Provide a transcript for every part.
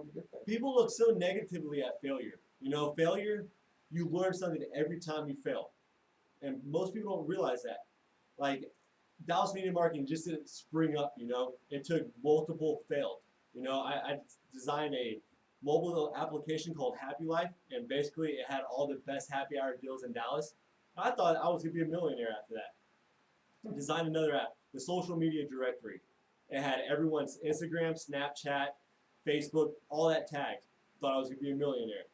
on to get there. People look so negatively at failure. You know, failure, you learn something every time you fail. And most people don't realize that. Like, Dallas Media Marketing just didn't spring up, you know. It took multiple failed. You know, I designed a mobile application called Happy Life, and basically it had all the best happy hour deals in Dallas. I thought I was going to be a millionaire after that. Designed another app, the social media directory. It had everyone's Instagram, Snapchat, Facebook, all that tagged. Thought I was going to be a millionaire.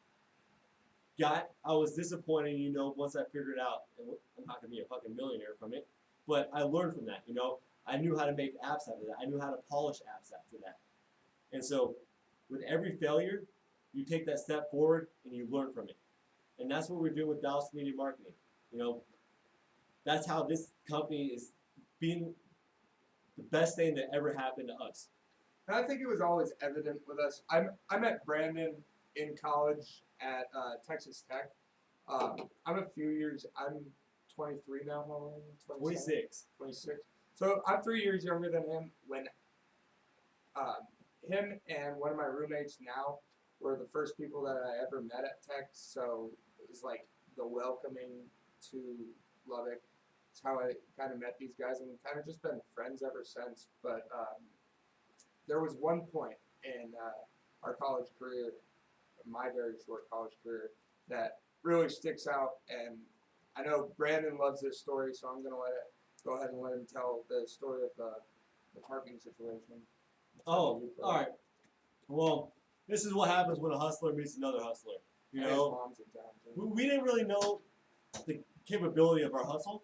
I was disappointed, you know, once I figured it out. I'm not going to be a fucking millionaire from it. But I learned from that, you know. I knew how to make apps after that. I knew how to polish apps after that. And so with every failure, you take that step forward and you learn from it. And that's what we're doing with Dallas Media Marketing. You know, that's how this company is being the best thing that ever happened to us. And I think it was always evident with us. I met Brandon in college at Texas Tech. I'm 23 now. How old am I? 26. 26. So I'm 3 years younger than him. When him and one of my roommates now were the first people that I ever met at Tech. So it was like the welcoming to Lubbock. It's how I kind of met these guys, and we've kind of just been friends ever since. But there was one point in our college career, my very short college career, that really sticks out. And I know Brandon loves this story, so I'm going to go ahead and let him tell the story of the parking situation. Oh, all right. Well, this is what happens when a hustler meets another hustler. You And his know, mom's in town, too. we didn't really know the capability of our hustle,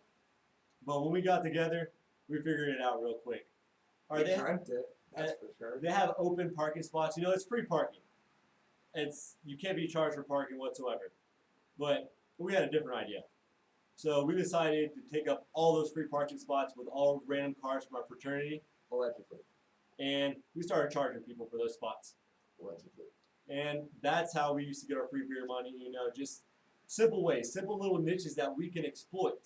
but when we got together, we figured it out real quick. All right, He dreamt it, that's for sure. they have open parking spots. You know, it's free parking. You can't be charged for parking whatsoever. But we had a different idea. So we decided to take up all those free parking spots with all random cars from our fraternity, Allegedly. and we started charging people for those spots. Allegedly. And that's how we used to get our free beer money, you know, just simple ways, simple little niches that we can exploit.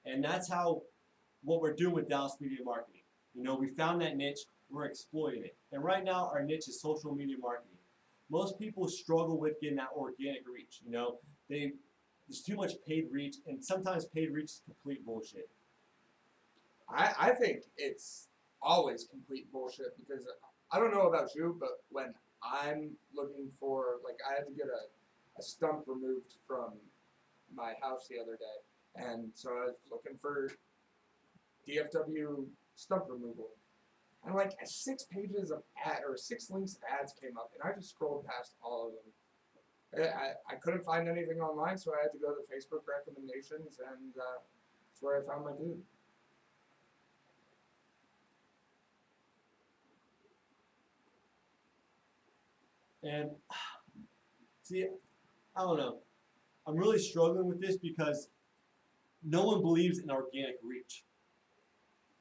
And that's what we're doing with Dallas Media Marketing. You know, we found that niche, we're exploiting it. And right now, our niche is social media marketing. Most people struggle with getting that organic reach. You know, there's too much paid reach, and sometimes paid reach is complete bullshit. I think it's always complete bullshit because I don't know about you, but when I'm looking for, like, I had to get a stump removed from my house the other day, and so I was looking for DFW stump removal, and like 6 pages of or 6 links of ads came up, and I just scrolled past all of them. I couldn't find anything online, so I had to go to Facebook recommendations, and that's where I found my dude. And see, I don't know. I'm really struggling with this because no one believes in organic reach.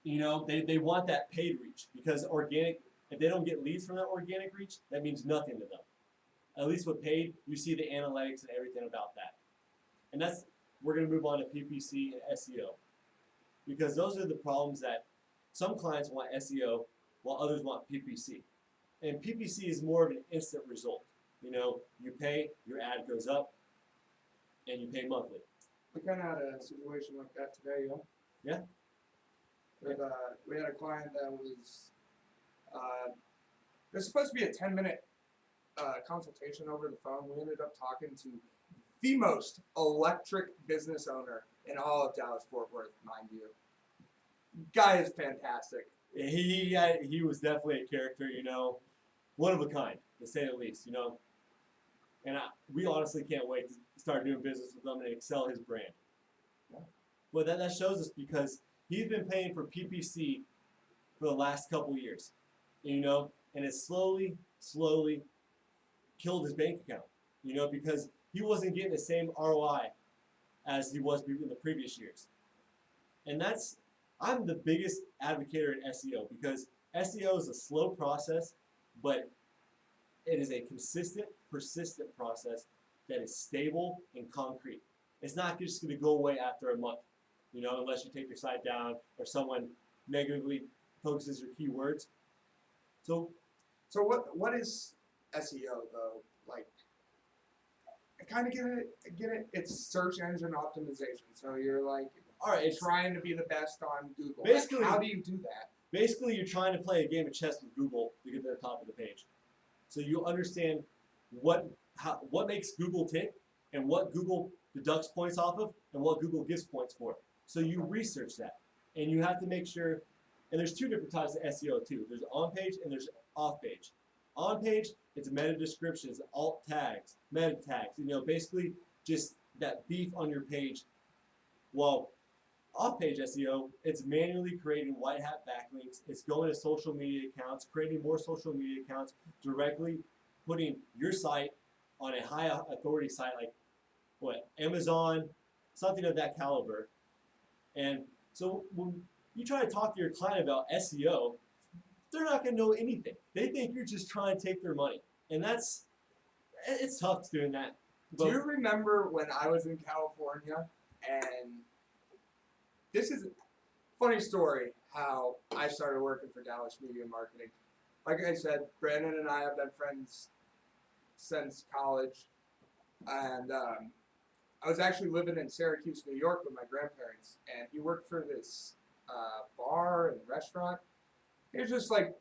You know, they want that paid reach because organic, if they don't get leads from that organic reach, that means nothing to them. At least with paid, you see the analytics and everything about that. And we're going to move on to PPC and SEO because those are the problems that some clients want SEO while others want PPC. And PPC is more of an instant result. You know, you pay, your ad goes up, and you pay monthly. We kind of had a situation like that today, Yeah. We had a client that was, it was supposed to be a 10-minute consultation over the phone. We ended up talking to the most electric business owner in all of Dallas-Fort Worth, mind you. Guy is fantastic. He was definitely a character, you know, one of a kind, to say the least, you know. And we honestly can't wait to start doing business with him and excel his brand. Yeah. But that shows us because he's been paying for PPC for the last couple years, you know, and it slowly killed his bank account, you know, because he wasn't getting the same ROI as he was in the previous years. And I'm the biggest advocate in SEO because SEO is a slow process, but it is a consistent, persistent process that is stable and concrete. It's not just going to go away after a month, you know, unless you take your site down or someone negatively focuses your keywords. So what is SEO though. Like, I kind of get it. It's search engine optimization. So you're like, All right, it's trying to be the best on Google. Basically- Like, how do you do that? basically you're trying to play a game of chess with Google to get to the top of the page. So you understand what makes Google tick and what Google deducts points off of and what Google gives points for. So you research that, and you have to make sure. And there's two different types of SEO too. There's on page and there's off page. On page, it's meta descriptions, alt tags, meta tags. Basically just that beef on your page. Well, off page SEO, it's manually creating white hat backlinks. It's going to social media accounts, creating more social media accounts, directly putting your site on a high authority site like Amazon, something of that caliber. And so when you try to talk to your client about SEO, they're not going to know anything. They think you're just trying to take their money. And it's tough doing that. Do you remember when I was in California and this is a funny story how I started working for Dallas Media Marketing. Like I said, Brandon and I have been friends since college, and I was actually living in Syracuse, New York with my grandparents, and he worked for this bar and restaurant. He was just like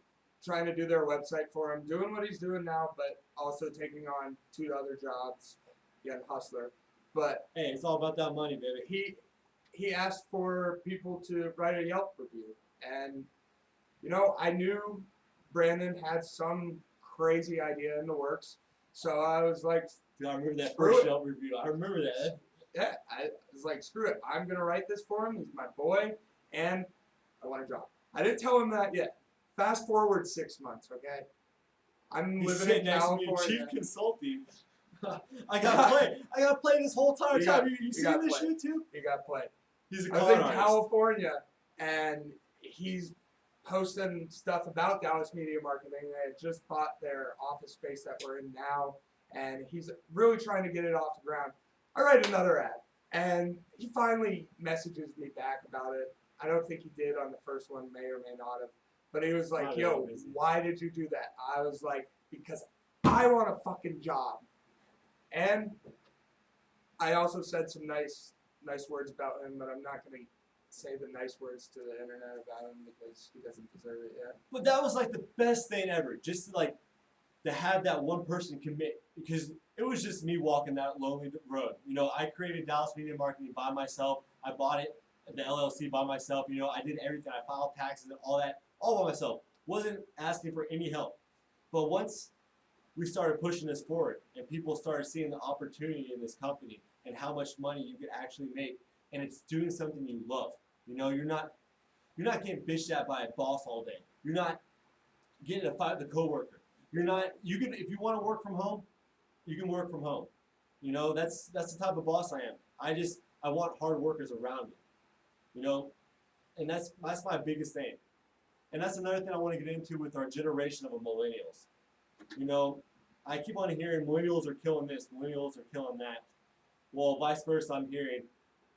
trying to do their website for him, doing what he's doing now, but also taking on 2 other jobs, again, hustler. But hey, it's all about that money, baby. he asked for people to write a Yelp review, and I knew Brandon had some crazy idea in the works, so I was like, I remember that Screw first it. Yelp review. I remember that. yeah, I was like, screw it, I'm gonna write this for him. He's my boy, and I want a job. I didn't tell him that yet. Fast forward 6 months, okay? I'm He's living sitting in next to me, California. chief consulting. I gotta play this whole entire You time. got- You you seen got this play. shit too? He got played. He's a I was con in artist. California, and he's posting stuff about Dallas Media Marketing. They had just bought their office space that we're in now, and he's really trying to get it off the ground. I write another ad, and he finally messages me back about it. I don't think he did on the first one, may or may not have, but he was like, Probably yo, busy. why did you do that? I was like, because I want a fucking job. And I also said some nice words about him, but I'm not going to say the nice words to the internet about him because he doesn't deserve it yet. But that was like the best thing ever. Just to have that one person commit, because it was just me walking that lonely road. I created Dallas Media Marketing by myself. I bought it, the LLC by myself. I did everything. I filed taxes and all that, all by myself. Wasn't asking for any help. But once we started pushing this forward and people started seeing the opportunity in this company and how much money you could actually make, and it's doing something you love. You're not getting bitched at by a boss all day. You're not getting in a fight with a coworker. You can, if you want to work from home, you can work from home. That's the type of boss I am. I want hard workers around me. And that's my biggest thing. And that's another thing I want to get into with our generation of millennials. I keep on hearing millennials are killing this, millennials are killing that. Well, vice versa, I'm hearing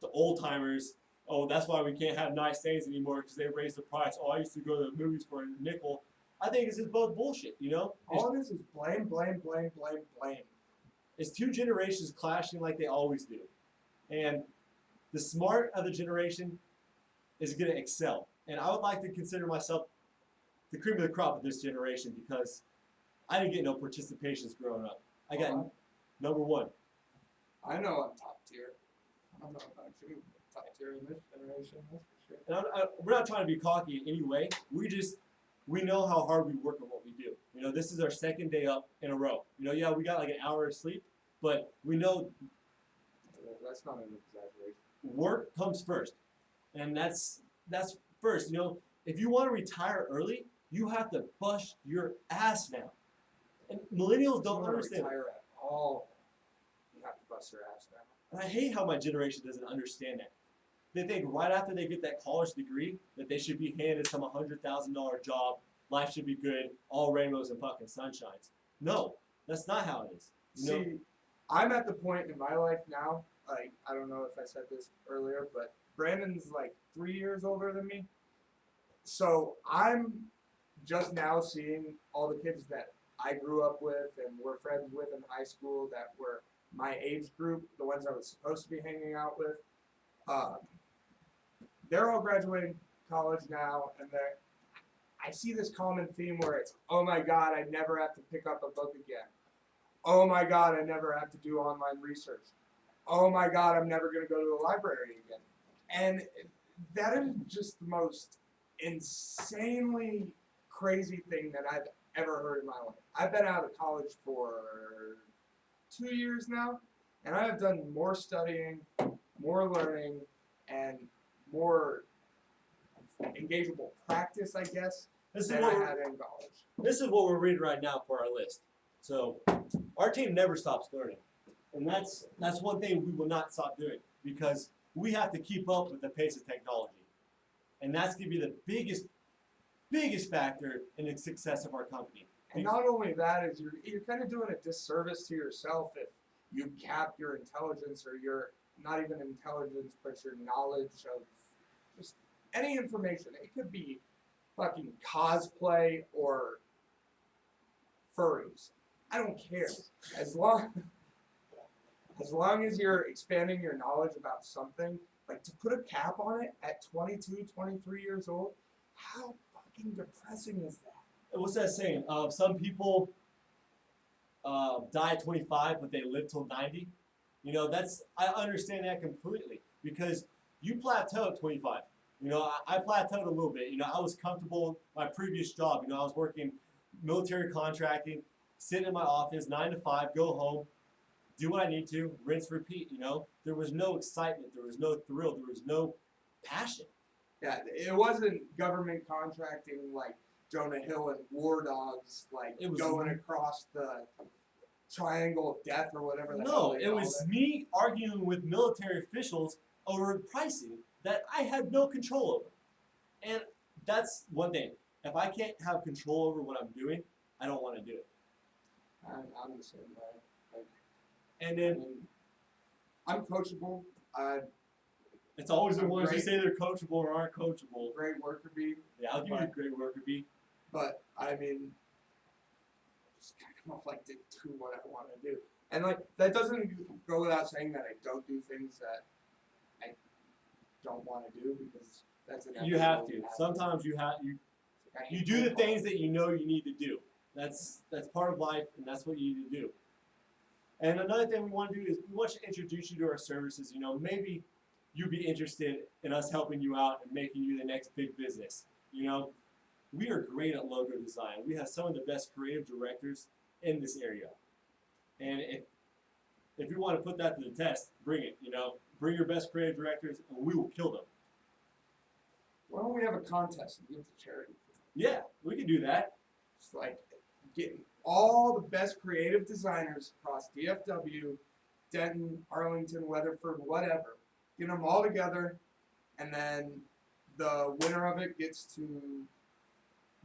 the old timers, oh, that's why we can't have nice things anymore because they raised the price. Oh, I used to go to the movies for a nickel. I think it's just both bullshit, All this is blame. It's 2 generations clashing like they always do. And the smart of the generation is going to excel. And I would like to consider myself the cream of the crop of this generation because I didn't get no participations growing up. I got number 1. I know I'm top tier. I don't know about you, but top tier in this generation, that's for sure. And we're not trying to be cocky in any way. We know how hard we work at what we do. This is our 2nd day up in a row. Yeah, we got like an hour of sleep, but we know That's not an exaggeration. work comes first. And that's first. If you want to retire early, you have to bust your ass now. And millennials don't understand. Retire at all. You have to bust your ass now. And I hate how my generation doesn't understand that. They think right after they get that college degree that they should be handed some $100,000 job, life should be good, all rainbows and fucking sunshines. No, that's not how it is. See, I'm at the point in my life now, like, I don't know if I said this earlier, but Brandon's like 3 years older than me. So I'm just now seeing all the kids that I grew up with and were friends with in high school that were my age group, the ones I was supposed to be hanging out with, um, they're all graduating college now, and I see this common theme where it's, oh my God, I never have to pick up a book again. Oh my God, I never have to do online research. Oh my God, I'm never going to go to a library again. And that is just the most insanely crazy thing that I've ever heard in my life. I've been out of college for 2 years now, and I have done more studying, more learning, and more engageable practice, I guess, than I had in college. This is what we're reading right now for our list. So our team never stops learning. And that's one thing we will not stop doing, because we have to keep up with the pace of technology. And that's going to be the biggest factor in the success of our company. And not only that, is you're kind of doing a disservice to yourself if you cap your intelligence, or your, not even intelligence, but your knowledge of just any information. It could be fucking cosplay or furries. I don't care. As long as you're expanding your knowledge about something, like to put a cap on it at 22, 23 years old, how fucking depressing is that? What's that saying? Some people die at 25, but they live till 90. You know, I understand that completely, because you plateau at 25. You know, I plateaued a little bit. You know, I was comfortable in my previous job. You know, I was working military contracting, sitting in my office 9 to 5, go home, do what I need to, rinse, repeat. You know, there was no excitement, there was no thrill, there was no passion. Yeah, it wasn't government contracting like Jonah Hill and War Dogs, like It was going across the triangle of death or whatever. No, it was me arguing with military officials over pricing that I had no control over. And that's one thing. If I can't have control over what I'm doing, I don't want to do it. I'm the same way. Like, And then I'm coachable. it's always the I'm ones who great. say they're coachable or aren't coachable. Great worker bee. Yeah, I'll give you a great worker bee. But I mean, just kind of like to do what I want to do, and like that doesn't go without saying that I don't do things that I don't want to do, because that's an You have to. Sometimes you do the things that you know you need to do. That's part of life, and that's what you need to do. And another thing we want to do is we want to introduce you to our services. You know, maybe you'd be interested in us helping you out and making you the next big business. You know, we are great at logo design. We have some of the best creative directors in this area. And if you want to put that to the test, bring it. You know, bring your best creative directors, and we will kill them. Why don't we have a contest and give it to charity? Yeah, we can do that. It's like getting all the best creative designers across DFW, Denton, Arlington, Weatherford, whatever. Get them all together, and then the winner of it gets to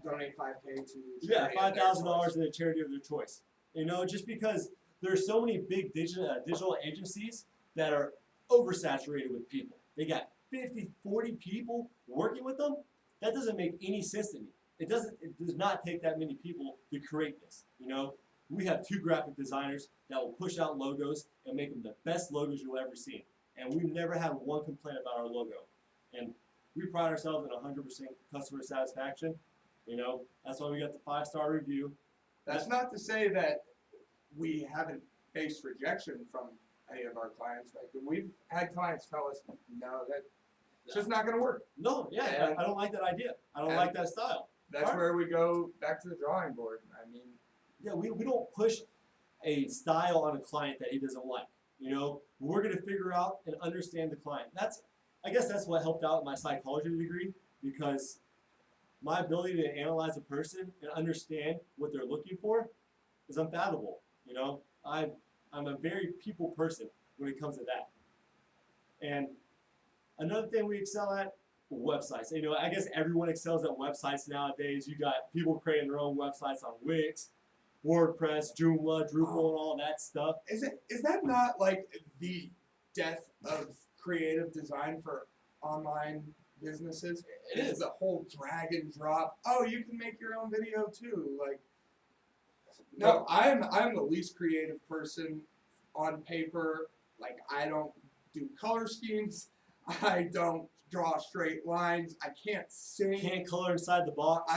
donate $5,000 to charity. $5,000 in a charity of their choice. You know, just because there's so many big digital agencies that are oversaturated with people. They got 50, 40 people working with them. That doesn't make any sense to me. It does not take that many people to create this. You know, we have 2 graphic designers that will push out logos and make them the best logos you'll ever see. And we've never had one complaint about our logo. And we pride ourselves in 100% customer satisfaction. You know, that's why we got the 5-star review. That's not to say that we haven't faced rejection from any of our clients. Like, we've had clients tell us, no, it's just not going to work. No, yeah, And- I don't like that idea. I don't and- like that style. That's where we go back to the drawing board. I mean, Yeah, we don't push a style on a client that he doesn't like. You know, we're going to figure out and understand the client. I guess that's what helped out my psychology degree, because my ability to analyze a person and understand what they're looking for is unfathomable. You know, I'm a very people person when it comes to that. And another thing we excel at, websites. You know, I guess everyone excels at websites nowadays. You got people creating their own websites on Wix, WordPress, Joomla, Drupal, and all that stuff. is that not like the death of creative design for online businesses? It is. The whole drag and drop. Oh, you can make your own video too. Like, No, I'm the least creative person on paper. Like I don't do color schemes. I don't draw straight lines. I can't sing. Can't color inside the box.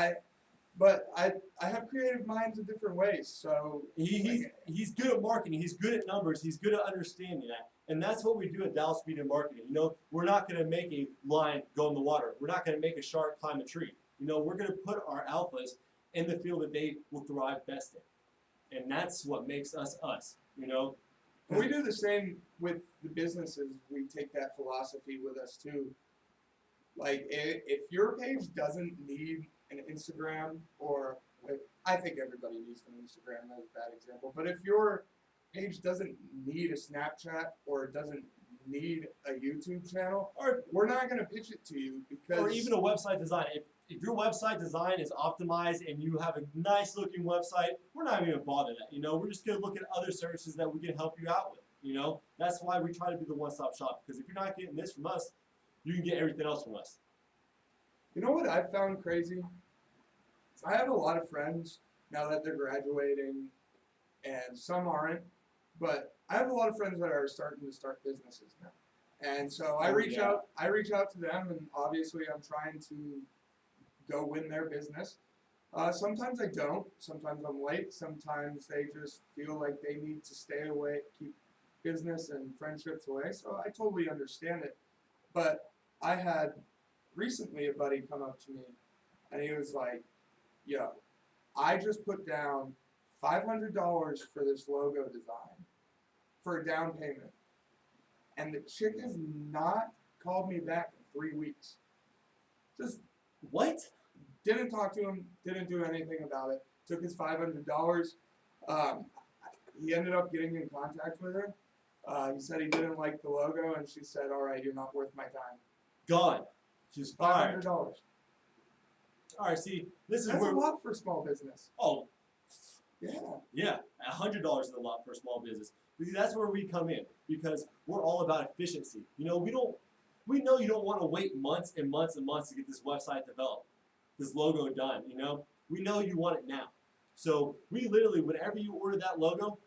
But I have creative minds in different ways. So He's good at marketing. He's good at numbers. He's good at understanding that. And that's what we do at Dallas Media Marketing. You know, we're not going to make a lion go in the water. We're not going to make a shark climb a tree. You know, we're going to put our alphas in the field that they will thrive best in. And that's what makes us us, you know. And we do the same with the businesses. We take that philosophy with us too. Like if your page doesn't need an Instagram, or I think everybody needs an Instagram, that's a bad example. But if your page doesn't need a Snapchat or it doesn't need a YouTube channel, or we're not going to pitch it to you because Or even a website design. If your website design is optimized and you have a nice looking website, we're not even going to bother that. You know, we're just going to look at other services that we can help you out with. You know, that's why we try to be the one-stop shop. Because if you're not getting this from us, you can get everything else from us. You know what I've found crazy? I have a lot of friends now that they're graduating, and some aren't, but I have a lot of friends that are starting to start businesses now. And so I reach out to them, and obviously I'm trying to go win their business. Sometimes I don't. Sometimes I'm late. Sometimes they just feel like they need to stay away, keep business and friendships away. So I totally understand it. But I had recently a buddy come up to me, and he was like, yo, I just put down $500 for this logo design for a down payment. And the chick has not called me back in 3 weeks. Just What? didn't talk to him, didn't do anything about it. Took his $500. He ended up getting in contact with her. He said he didn't like the logo, and she said, all right, you're not worth my time. Gone. She's fired. $500. All right, see, this is That's where. a lot for small business. Oh, Yeah. $100 is a lot for a small business. Because that's where we come in, because we're all about efficiency. You know, we know you don't want to wait months and months and months to get this website developed, this logo done. You know, we know you want it now. So we literally, whenever you order that logo,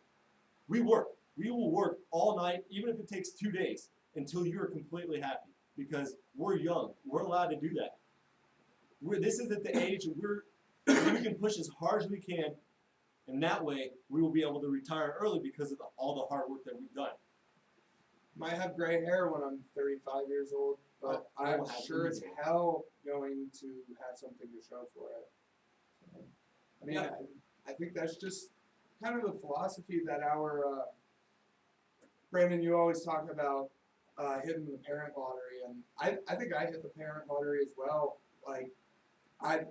we work. We will work all night, even if it takes 2 days, until you're completely happy. Because we're young, we're allowed to do that. This is at the age where we can push as hard as we can. And that way, we will be able to retire early because of all the hard work that we've done. Might have gray hair when I'm 35 years old, but Oh, I'm we'll have sure as easy. hell going to have something to show for it. I mean, Yeah. I think that's just kind of the philosophy that our Brandon, you always talk about hitting the parent lottery, and I think I hit the parent lottery as well. Like,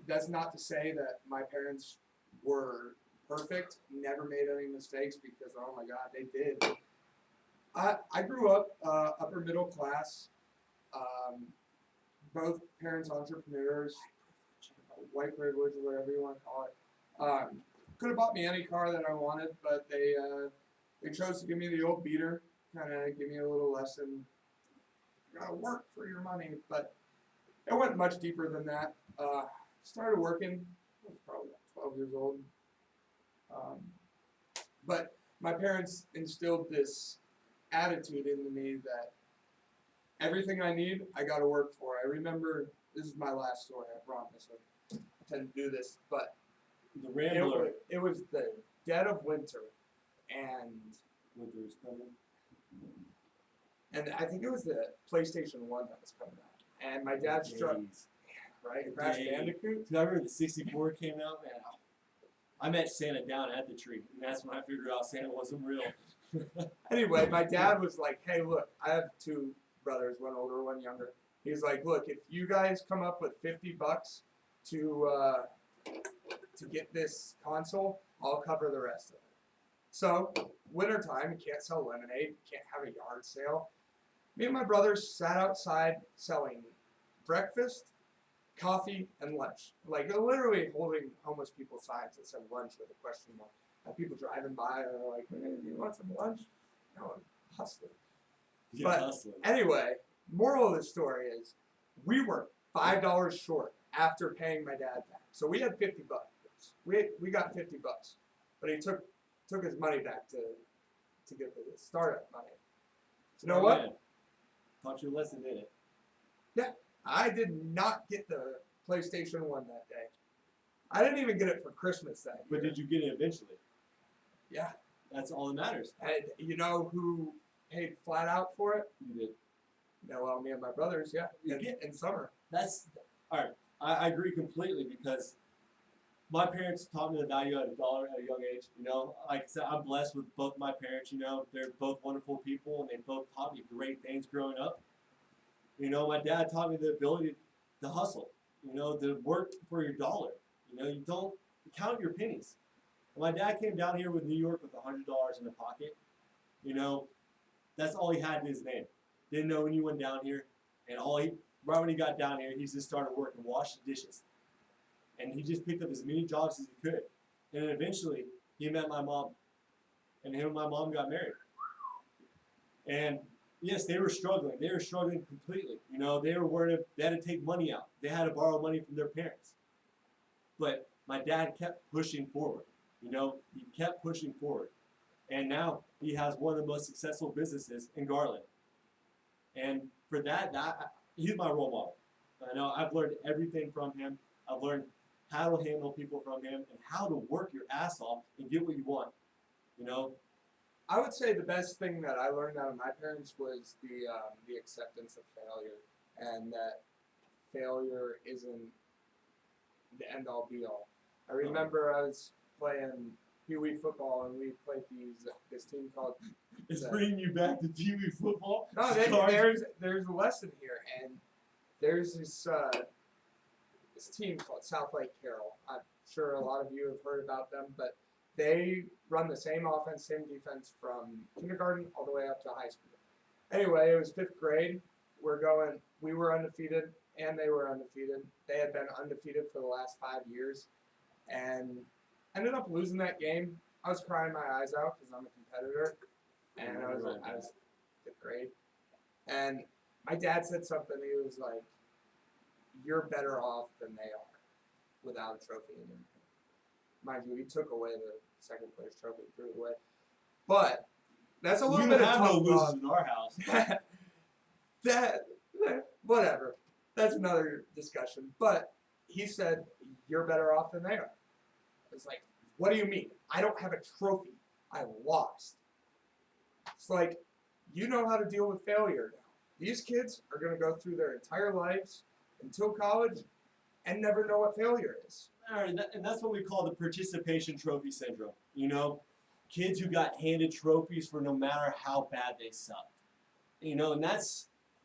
that's not to say that my parents were perfect, never made any mistakes, because oh my God, they did. I grew up upper middle class, both parents entrepreneurs, white privilege or whatever you want to call it. Could have bought me any car that I wanted, but they chose to give me the old beater, kind of give me a little lesson. You gotta work for your money, but it went much deeper than that. Started working, I was probably about 12 years old. But my parents instilled this attitude into me that everything I need, I got to work for. I remember, this is my last story, I promise. I tend to do this, but The Rambler. it was the dead of winter, and Winter's coming. I think it was the PlayStation 1 that was coming out. And my dad struck, Days. right? Crash Days. Bandicoot. Dude, I remember the 64 came out, man. I met Santa down at the tree, and that's when I figured out Santa wasn't real. Anyway, my dad was like, hey, look, I have two brothers, one older, one younger. He's like, look, if you guys come up with $50 to get this console, I'll cover the rest of it. So, wintertime, you can't sell lemonade, you can't have a yard sale. Me and my brothers sat outside selling breakfast, coffee, and lunch. Like, literally holding homeless people's signs that said lunch with a question mark. And people driving by and they're like, hey, do you want some lunch? No, I'm hustling. You're But hustling. anyway, moral of the story is we were $5 short after paying my dad back. So we had $50. We got $50. but he took his money back to get the startup money. You know Smart what? man. Taught you a lesson, didn't it? I did not get the PlayStation 1 that day. I didn't even get it for Christmas that year. But did you get it eventually? Yeah. That's all that matters. And you know who paid flat out for it? You did. No, well, me and my brothers, yeah, in summer. That's all right. I agree completely because my parents taught me the value at $1 at a young age. You know, like I said, I'm blessed with both my parents. You know, they're both wonderful people, and they both taught me great things growing up. You know, my dad taught me the ability to hustle. You know, to work for your dollar. You know, you don't count your pennies. When my dad came down here with New York with $100 in the pocket, you know, that's all he had in his name. Didn't know when you went down here, and right when he got down here, he just started working, washing dishes, and he just picked up as many jobs as he could, and then eventually he met my mom, and him and my mom got married. And yes, they were struggling. They were struggling completely. You know, they were worried. They had to take money out. They had to borrow money from their parents. But my dad kept pushing forward. You know, he kept pushing forward, and now he has one of the most successful businesses in Garland. And for that he's my role model. I know I've learned everything from him. I've learned how to handle people from him and how to work your ass off and get what you want. You know, I would say the best thing that I learned out of my parents was the acceptance of failure, and that failure isn't the end all be all. I remember I was playing Pee Wee football, and we played this team called. it's bringing you back to Pee Wee football. No, there's a lesson here, and there's this team called South Lake Carroll. I'm sure a lot of you have heard about them, but they run the same offense, same defense from kindergarten all the way up to high school. Anyway, it was 5th grade. We were undefeated, and they were undefeated. They had been undefeated for the last 5 years, and ended up losing that game. I was crying my eyes out because I'm a competitor, and I was 5th grade. And my dad said something. He was like, "You're better off than they are without a trophy in your hand." Mind you, he took away the second place trophy, threw it away. But that's a little We bit don't of have no tough losers love. in our house. Whatever. That's another discussion. But he said, "You're better off than they are." It's like, what do you mean? I don't have a trophy. I lost. It's like, you know how to deal with failure now. These kids are going to go through their entire lives until college and never know what failure is. And that's what we call the participation trophy syndrome. You know, kids who got handed trophies for no matter how bad they sucked. You know, and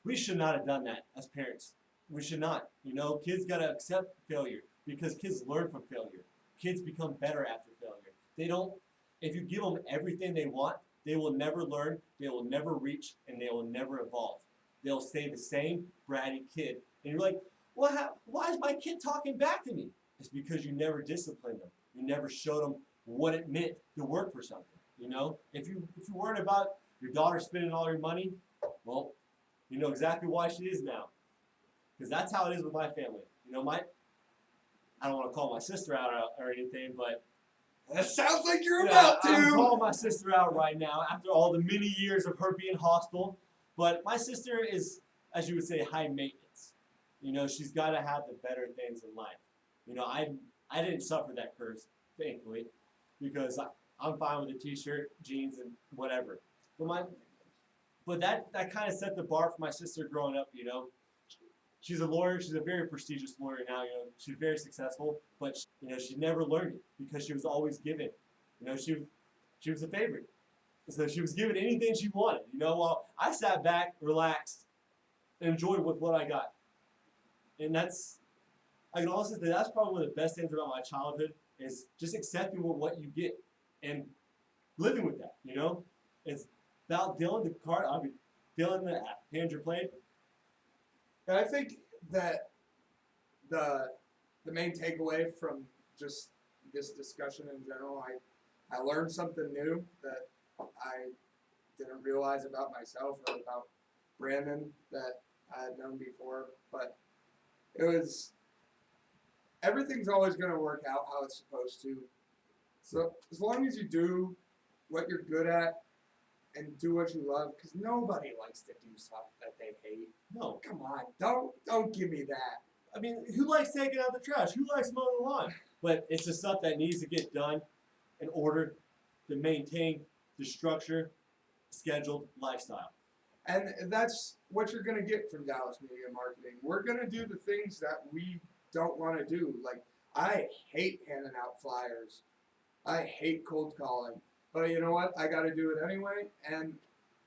we should not have done that as parents. We should not. You know, kids got to accept failure because kids learn from failure. Kids become better after failure. If you give them everything they want, they will never learn, they will never reach, and they will never evolve. They'll stay the same bratty kid. And you're like, why is my kid talking back to me? It's because you never disciplined them. You never showed them what it meant to work for something. You know, if you're worried about your daughter spending all your money, well, you know exactly why she is now. Because that's how it is with my family. You know, I don't want to call my sister out or anything, but That sounds like you're yeah, about to. I'm calling my sister out right now after all the many years of her being hostile. But my sister is, as you would say, high maintenance. You know, she's got to have the better things in life. You know, I didn't suffer that curse, thankfully, because I'm fine with a t-shirt, jeans, and whatever. But that kind of set the bar for my sister growing up. You know, she's a lawyer. She's a very prestigious lawyer now. You know, she's very successful, but you know, she never learned it because she was always given. You know, she was a favorite, so she was given anything she wanted. You know, while I sat back, relaxed, and enjoyed with what I got. And I can also say that's probably one of the best things about my childhood is just accepting what you get and living with that. You know, it's about Dylan the card. I mean, Dylan the hand your plate. And I think that the main takeaway from just this discussion in general, I learned something new that I didn't realize about myself or about Brandon that I had known before. But it was everything's always going to work out how it's supposed to. So as long as you do what you're good at and do what you love, because nobody likes to do stuff that they hate. No. Come on, don't give me that. I mean, who likes taking out the trash? Who likes mowing the lawn? But it's the stuff that needs to get done in order to maintain the structure, scheduled lifestyle. And that's what you're going to get from Dallas Media Marketing. We're going to do the things that we don't want to do. Like, I hate handing out flyers. I hate cold calling. But you know what? I got to do it anyway. And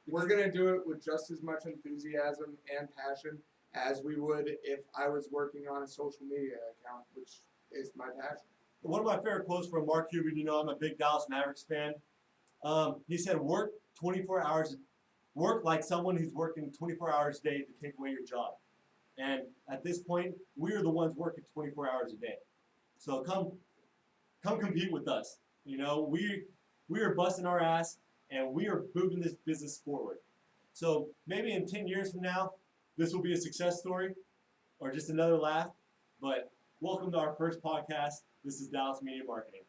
we're going to do it with just as much enthusiasm and passion as we would if I was working on a social media account, which is my passion. One of my favorite quotes from Mark Cuban, you know, I'm a big Dallas Mavericks fan. He said, work 24 hours, work like someone who's working 24 hours a day to take away your job. And at this point, we're the ones working 24 hours a day. So come compete with us. You know, we are busting our ass and we are moving this business forward. So maybe in 10 years from now, this will be a success story or just another laugh. But welcome to our first podcast. This is Dallas Media Marketing.